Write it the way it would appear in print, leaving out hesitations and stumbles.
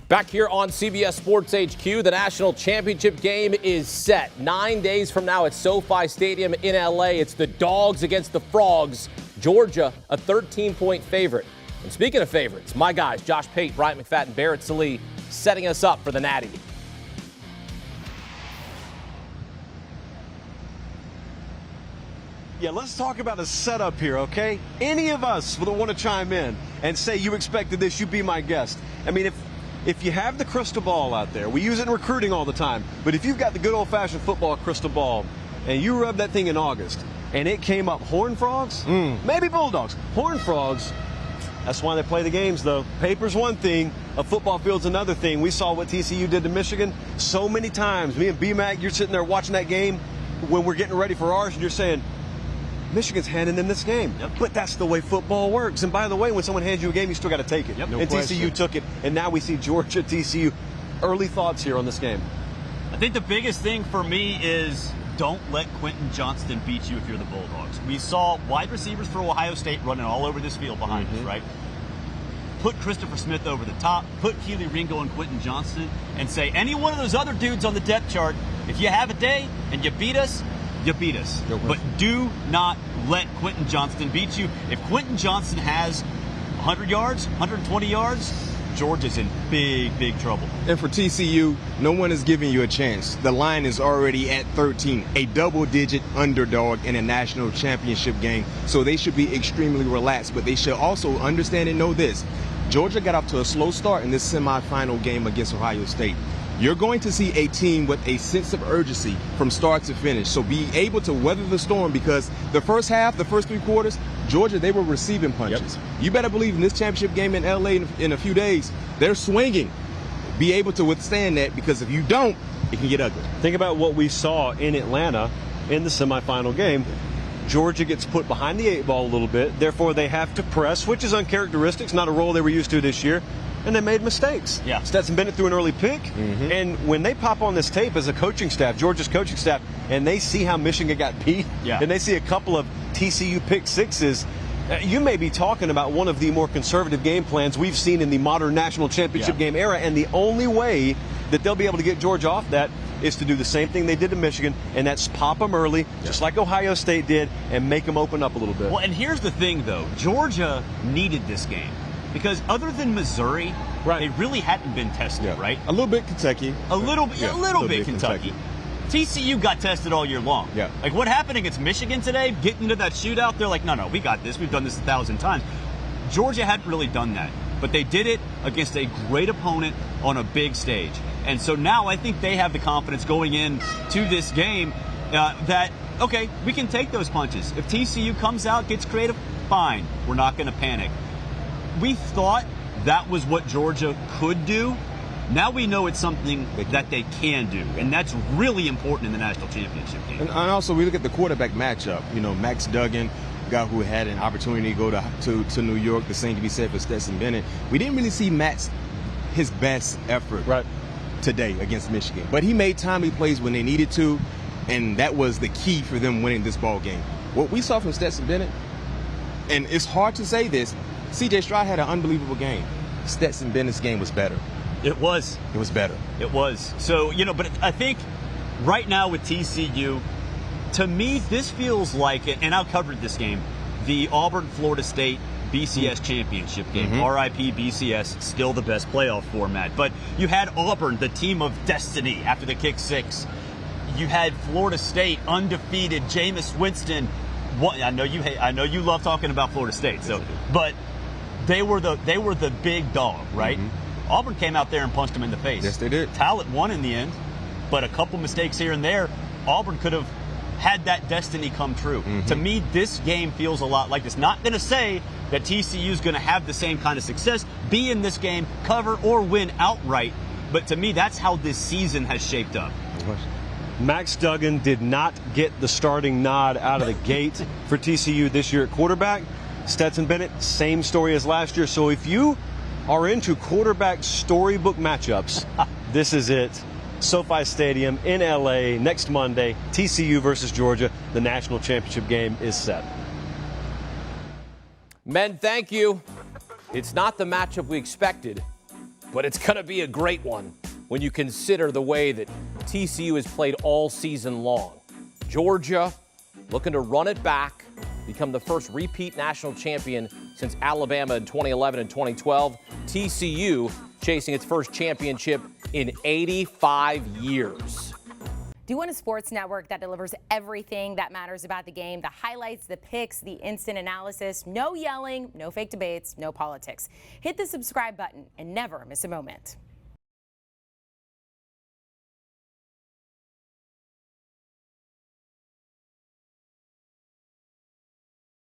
Back here on CBS Sports HQ, the national championship game is set. 9 days from now at SoFi Stadium in LA. It's the Dogs against the Frogs. Georgia, a 13-point favorite. And speaking of favorites, my guys, Josh Pate, Bryant McFadde Barrett Sallee, setting us up for the Natty. Yeah, let's talk about a setup here, okay? Any of us would want to chime in and say you expected this, you be my guest. I mean, if you have the crystal ball out there, we use it in recruiting all the time, but if you've got the good old-fashioned football crystal ball and you rub that thing in August and it came up Horned Frogs, maybe Bulldogs. Horned Frogs, that's why they play the games, though. Paper's one thing, a football field's another thing. We saw what TCU did to Michigan so many times. Me and B-Mac, you're sitting there watching that game when we're getting ready for ours, and you're saying, Michigan's handing them this game. Yep. But that's the way football works. And by the way, when someone hands you a game, you still got to take it. Yep. And TCU took it, and now we see Georgia, TCU. Early thoughts here on this game? I think the biggest thing for me is don't let Quentin Johnston beat you if you're the Bulldogs. We saw wide receivers for Ohio State running all over this field behind us, right? Put Christopher Smith over the top, put Keely Ringo and Quentin Johnston, and say any one of those other dudes on the depth chart, if you have a day and you beat us, you beat us. But do not let Quentin Johnston beat you. If Quentin Johnston has 100 yards, 120 yards, Georgia's in big, big trouble. And for TCU, no one is giving you a chance. The line is already at 13, a double-digit underdog in a national championship game. So they should be extremely relaxed. But they should also understand and know this. Georgia got off to a slow start in this semifinal game against Ohio State. You're going to see a team with a sense of urgency from start to finish. So be able to weather the storm, because the first half, the first three quarters, Georgia, they were receiving punches. Yep. You better believe in this championship game in LA in a few days, they're swinging. Be able to withstand that, because if you don't, it can get ugly. Think about what we saw in Atlanta in the semifinal game. Georgia gets put behind the eight ball a little bit. Therefore, they have to press, which is uncharacteristic. It's not a role they were used to this year. And they made mistakes. Yeah. Stetson Bennett threw an early pick. And when they pop on this tape as a coaching staff, Georgia's coaching staff, and they see how Michigan got beat, and they see a couple of TCU pick sixes, you may be talking about one of the more conservative game plans we've seen in the modern national championship game era. And the only way that they'll be able to get Georgia off that is to do the same thing they did to Michigan, and that's pop them early, just like Ohio State did, and make them open up a little bit. Well, and here's the thing, though. Georgia needed this game. Because other than Missouri, they really hadn't been tested, right? A little bit Kentucky. A little bit Kentucky. TCU got tested all year long. Yeah. Like what happened against Michigan today, getting into that shootout, they're like, no, we got this. We've done this 1,000 times. Georgia hadn't really done that. But they did it against a great opponent on a big stage. And so now I think they have the confidence going into this game that, okay, we can take those punches. If TCU comes out, gets creative, fine. We're not going to panic. We thought that was what Georgia could do. Now we know it's something that they can do, and that's really important in the national championship game. And also, we look at the quarterback matchup. You know, Max Duggan, a guy who had an opportunity to go to New York. The same can be said for Stetson Bennett. We didn't really see Max his best effort today against Michigan, but he made timely plays when they needed to, and that was the key for them winning this ball game. What we saw from Stetson Bennett, and it's hard to say this, C.J. Stroud had an unbelievable game. Stetson Bennett's game was better. It was. It was better. It was. So, but I think right now with TCU, to me, this feels like, and I covered this game, the Auburn-Florida State BCS championship game. RIP BCS, still the best playoff format. But you had Auburn, the team of destiny, after the kick six. You had Florida State, undefeated, Jameis Winston. I know you love talking about Florida State, but they were the big dog, right? Auburn came out there and punched them in the face. Yes, they did. Talent won in the end, but a couple mistakes here and there, Auburn could have had that destiny come true. To me, this game feels a lot like this. Not going to say that TCU is going to have the same kind of success, be in this game, cover, or win outright, but to me, that's how this season has shaped up. Max Duggan did not get the starting nod out of the gate for TCU this year at quarterback. Stetson Bennett, same story as last year. So if you are into quarterback storybook matchups, this is it. SoFi Stadium in LA next Monday, TCU versus Georgia. The national championship game is set. Men, thank you. It's not the matchup we expected, but it's going to be a great one when you consider the way that TCU has played all season long. Georgia looking to run it back, become the first repeat national champion since Alabama in 2011 and 2012. TCU chasing its first championship in 85 years. Do you want a sports network that delivers everything that matters about the game? The highlights, the picks, the instant analysis, no yelling, no fake debates, no politics. Hit the subscribe button and never miss a moment.